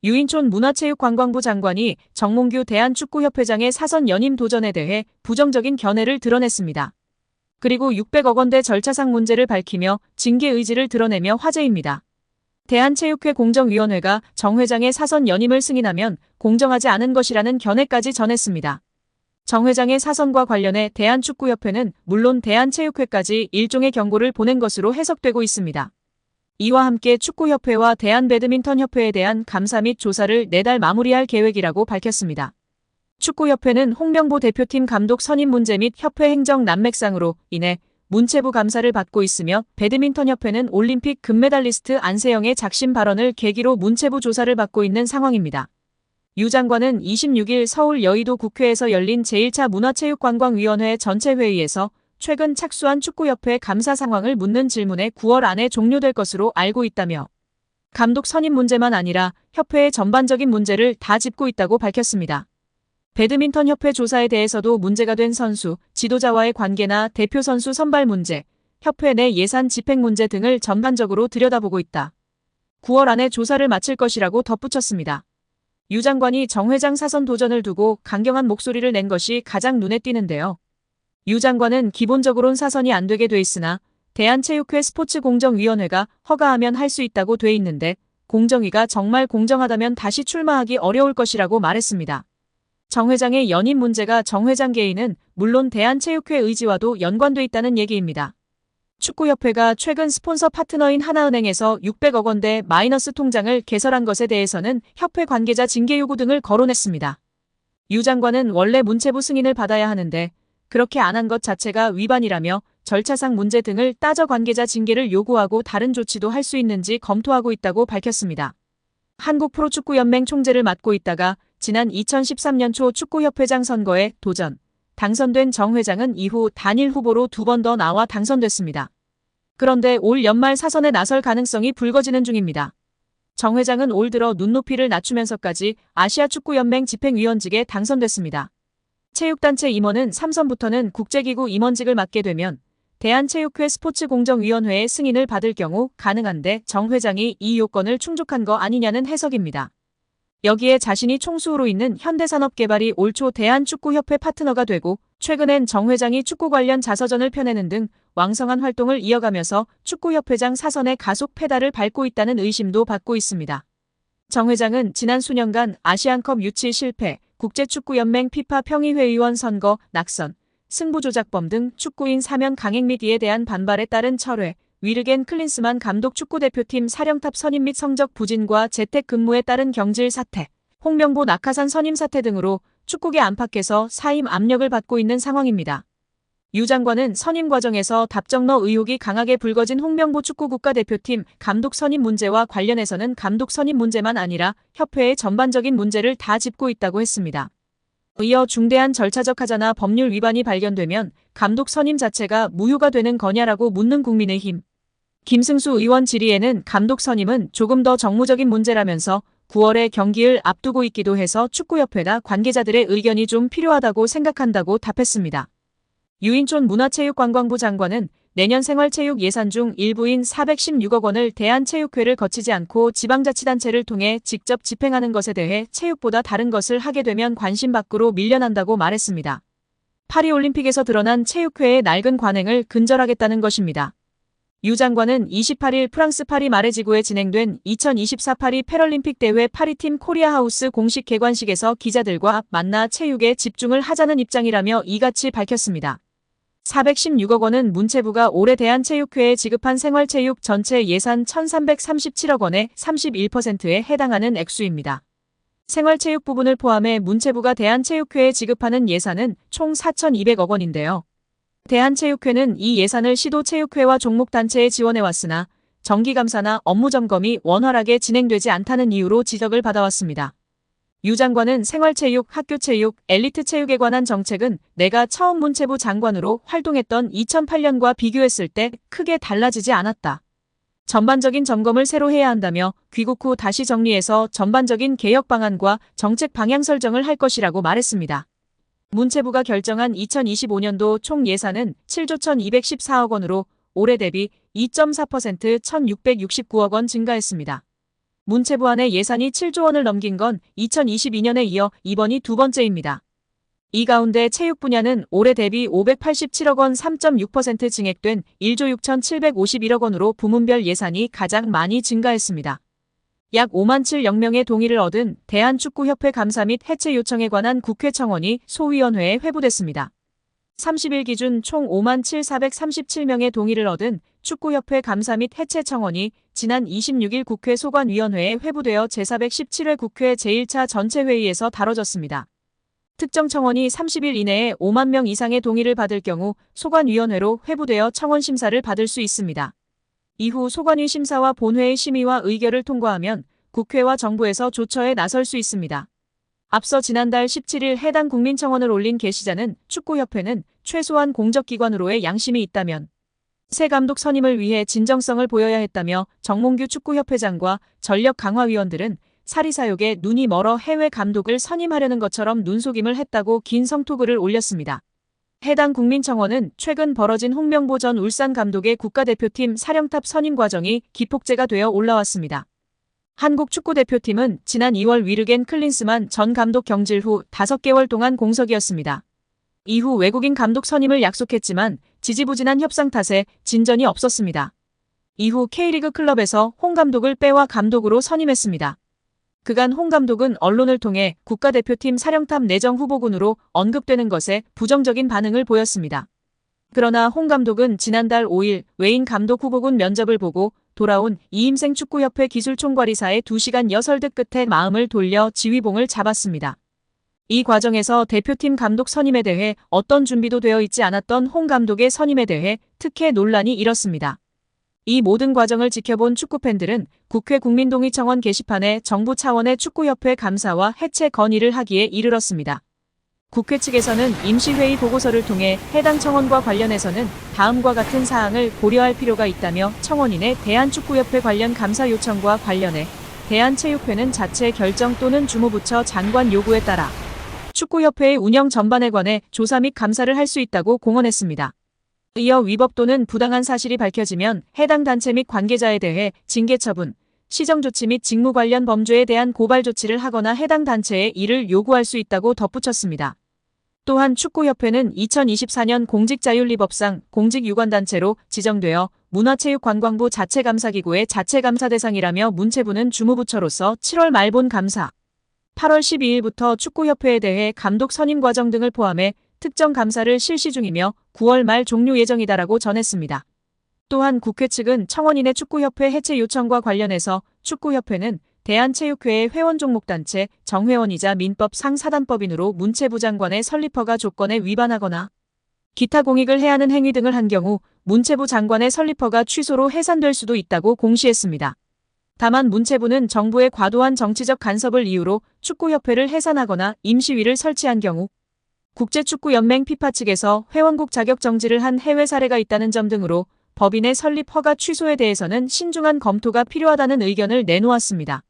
유인촌 문화체육관광부 장관이 정몽규 대한축구협회장의 사선 연임 도전에 대해 부정적인 견해를 드러냈습니다. 그리고 600억 원대 절차상 문제를 밝히며 징계 의지를 드러내며 화제입니다. 대한체육회 공정위원회가 정 회장의 사선 연임을 승인하면 공정하지 않은 것이라는 견해까지 전했습니다. 정 회장의 사선과 관련해 대한축구협회는 물론 대한체육회까지 일종의 경고를 보낸 것으로 해석되고 있습니다. 이와 함께 축구협회와 대한배드민턴협회에 대한 감사 및 조사를 내달 마무리할 계획이라고 밝혔습니다. 축구협회는 홍명보 대표팀 감독 선임 문제 및 협회 행정 난맥상으로 인해 문체부 감사를 받고 있으며 배드민턴협회는 올림픽 금메달리스트 안세영의 작심 발언을 계기로 문체부 조사를 받고 있는 상황입니다. 유 장관은 26일 서울 여의도 국회에서 열린 제1차 문화체육관광위원회 전체 회의에서 최근 착수한 축구협회 감사 상황을 묻는 질문에 9월 안에 종료될 것으로 알고 있다며 감독 선임 문제만 아니라 협회의 전반적인 문제를 다 짚고 있다고 밝혔습니다. 배드민턴협회 조사에 대해서도 문제가 된 선수, 지도자와의 관계나 대표 선수 선발 문제, 협회 내 예산 집행 문제 등을 전반적으로 들여다보고 있다. 9월 안에 조사를 마칠 것이라고 덧붙였습니다. 유 장관이 정 회장 사선 도전을 두고 강경한 목소리를 낸 것이 가장 눈에 띄는데요. 유 장관은 기본적으론 사선이 안 되게 돼 있으나 대한체육회 스포츠공정위원회가 허가하면 할 수 있다고 돼 있는데 공정위가 정말 공정하다면 다시 출마하기 어려울 것이라고 말했습니다. 정 회장의 연임 문제가 정 회장 개인은 물론 대한체육회 의지와도 연관돼 있다는 얘기입니다. 축구협회가 최근 스폰서 파트너인 하나은행에서 600억 원대 마이너스 통장을 개설한 것에 대해서는 협회 관계자 징계 요구 등을 거론했습니다. 유 장관은 원래 문체부 승인을 받아야 하는데 그렇게 안 한 것 자체가 위반이라며 절차상 문제 등을 따져 관계자 징계를 요구하고 다른 조치도 할 수 있는지 검토하고 있다고 밝혔습니다. 한국프로축구연맹 총재를 맡고 있다가 지난 2013년 초 축구협회장 선거에 도전, 당선된 정 회장은 이후 단일 후보로 2번 더 나와 당선됐습니다. 그런데 올 연말 사선에 나설 가능성이 불거지는 중입니다. 정 회장은 올 들어 눈높이를 낮추면서까지 아시아축구연맹 집행위원직에 당선됐습니다. 체육단체 임원은 3선부터는 국제기구 임원직을 맡게 되면 대한체육회 스포츠공정위원회의 승인을 받을 경우 가능한데 정 회장이 이 요건을 충족한 거 아니냐는 해석입니다. 여기에 자신이 총수로 있는 현대산업개발이 올 초 대한축구협회 파트너가 되고 최근엔 정 회장이 축구 관련 자서전을 펴내는 등 왕성한 활동을 이어가면서 축구협회장 사선의 가속 페달을 밟고 있다는 의심도 받고 있습니다. 정 회장은 지난 수년간 아시안컵 유치 실패, 국제축구연맹 피파 평의회의원 선거, 낙선, 승부조작범 등 축구인 사면 강행 및 이에 대한 반발에 따른 철회, 위르겐 클린스만 감독 축구대표팀 사령탑 선임 및 성적 부진과 재택근무에 따른 경질 사태, 홍명보 낙하산 선임 사태 등으로 축구계 안팎에서 사임 압력을 받고 있는 상황입니다. 유 장관은 선임 과정에서 답정너 의혹이 강하게 불거진 홍명보 축구국가대표팀 감독 선임 문제와 관련해서는 감독 선임 문제만 아니라 협회의 전반적인 문제를 다 짚고 있다고 했습니다. 이어 중대한 절차적 하자나 법률 위반이 발견되면 감독 선임 자체가 무효가 되는 거냐라고 묻는 국민의힘. 김승수 의원 질의에는 감독 선임은 조금 더 정무적인 문제라면서 9월에 경기를 앞두고 있기도 해서 축구협회나 관계자들의 의견이 좀 필요하다고 생각한다고 답했습니다. 유인촌 문화체육관광부 장관은 내년 생활체육 예산 중 일부인 416억 원을 대한체육회를 거치지 않고 지방자치단체를 통해 직접 집행하는 것에 대해 체육보다 다른 것을 하게 되면 관심 밖으로 밀려난다고 말했습니다. 파리올림픽에서 드러난 체육회의 낡은 관행을 근절하겠다는 것입니다. 유 장관은 28일 프랑스 파리 마레지구에 진행된 2024 파리 패럴림픽 대회 파리팀 코리아하우스 공식 개관식에서 기자들과 만나 체육에 집중을 하자는 입장이라며 이같이 밝혔습니다. 416억 원은 문체부가 올해 대한체육회에 지급한 생활체육 전체 예산 1,337억 원의 31%에 해당하는 액수입니다. 생활체육 부분을 포함해 문체부가 대한체육회에 지급하는 예산은 총 4,200억 원인데요. 대한체육회는 이 예산을 시도체육회와 종목단체에 지원해왔으나 정기감사나 업무점검이 원활하게 진행되지 않다는 이유로 지적을 받아왔습니다. 유 장관은 생활체육, 학교체육, 엘리트체육에 관한 정책은 내가 처음 문체부 장관으로 활동했던 2008년과 비교했을 때 크게 달라지지 않았다. 전반적인 점검을 새로 해야 한다며 귀국 후 다시 정리해서 전반적인 개혁 방안과 정책 방향 설정을 할 것이라고 말했습니다. 문체부가 결정한 2025년도 총 예산은 7조 1,214억 원으로 올해 대비 2.4% 1,669억 원 증가했습니다. 문체부 안에 예산이 7조 원을 넘긴 건 2022년에 이어 이번이 두 번째입니다. 이 가운데 체육 분야는 올해 대비 587억 원 3.6% 증액된 1조 6,751억 원으로 부문별 예산이 가장 많이 증가했습니다. 약 5만 7,000명의 동의를 얻은 대한축구협회 감사 및 해체 요청에 관한 국회 청원이 소위원회에 회부됐습니다. 30일 기준 총 5만 7,437명의 동의를 얻은 축구협회 감사 및 해체 청원이 지난 26일 국회 소관위원회에 회부되어 제417회 국회 제1차 전체회의에서 다뤄졌습니다. 특정 청원이 30일 이내에 5만 명 이상의 동의를 받을 경우 소관위원회로 회부되어 청원 심사를 받을 수 있습니다. 이후 소관위 심사와 본회의 심의와 의결을 통과하면 국회와 정부에서 조처에 나설 수 있습니다. 앞서 지난달 17일 해당 국민청원을 올린 게시자는 축구협회는 최소한 공적기관으로의 양심이 있다면 새 감독 선임을 위해 진정성을 보여야 했다며 정몽규 축구협회장과 전력강화위원들은 사리사욕에 눈이 멀어 해외 감독을 선임하려는 것처럼 눈속임을 했다고 긴 성토글을 올렸습니다. 해당 국민청원은 최근 벌어진 홍명보 전 울산 감독의 국가대표팀 사령탑 선임 과정이 기폭제가 되어 올라왔습니다. 한국 축구대표팀은 지난 2월 위르겐 클린스만 전 감독 경질 후 5개월 동안 공석이었습니다. 이후 외국인 감독 선임을 약속했지만 지지부진한 협상 탓에 진전이 없었습니다. 이후 K리그 클럽에서 홍 감독을 빼와 감독으로 선임했습니다. 그간 홍 감독은 언론을 통해 국가대표팀 사령탑 내정 후보군으로 언급되는 것에 부정적인 반응을 보였습니다. 그러나 홍 감독은 지난달 5일 외인 감독 후보군 면접을 보고 돌아온 이임생 축구협회 기술총괄이사의 2시간 여설득 끝에 마음을 돌려 지휘봉을 잡았습니다. 이 과정에서 대표팀 감독 선임에 대해 어떤 준비도 되어 있지 않았던 홍 감독의 선임에 대해 특혜 논란이 일었습니다. 이 모든 과정을 지켜본 축구팬들은 국회 국민동의청원 게시판에 정부 차원의 축구협회 감사와 해체 건의를 하기에 이르렀습니다. 국회 측에서는 임시회의 보고서를 통해 해당 청원과 관련해서는 다음과 같은 사항을 고려할 필요가 있다며 청원인의 대한축구협회 관련 감사 요청과 관련해 대한체육회는 자체 결정 또는 주무부처 장관 요구에 따라 축구협회의 운영 전반에 관해 조사 및 감사를 할 수 있다고 공언했습니다. 이어 위법 또는 부당한 사실이 밝혀지면 해당 단체 및 관계자에 대해 징계 처분, 시정조치 및 직무 관련 범죄에 대한 고발 조치를 하거나 해당 단체에 이를 요구할 수 있다고 덧붙였습니다. 또한 축구협회는 2024년 공직자윤리법상 공직유관단체로 지정되어 문화체육관광부 자체감사기구의 자체감사 대상이라며 문체부는 주무부처로서 7월 말 본 감사, 8월 12일부터 축구협회에 대해 감독 선임 과정 등을 포함해 특정 감사를 실시 중이며 9월 말 종료 예정이다라고 전했습니다. 또한 국회 측은 청원인의 축구협회 해체 요청과 관련해서 축구협회는 대한체육회의 회원종목단체 정회원이자 민법 상사단법인으로 문체부 장관의 설립허가 조건에 위반하거나 기타 공익을 해하는 행위 등을 한 경우 문체부 장관의 설립허가 취소로 해산될 수도 있다고 공시했습니다. 다만 문체부는 정부의 과도한 정치적 간섭을 이유로 축구협회를 해산하거나 임시위를 설치한 경우 국제축구연맹 피파 측에서 회원국 자격 정지를 한 해외 사례가 있다는 점 등으로 법인의 설립 허가 취소에 대해서는 신중한 검토가 필요하다는 의견을 내놓았습니다.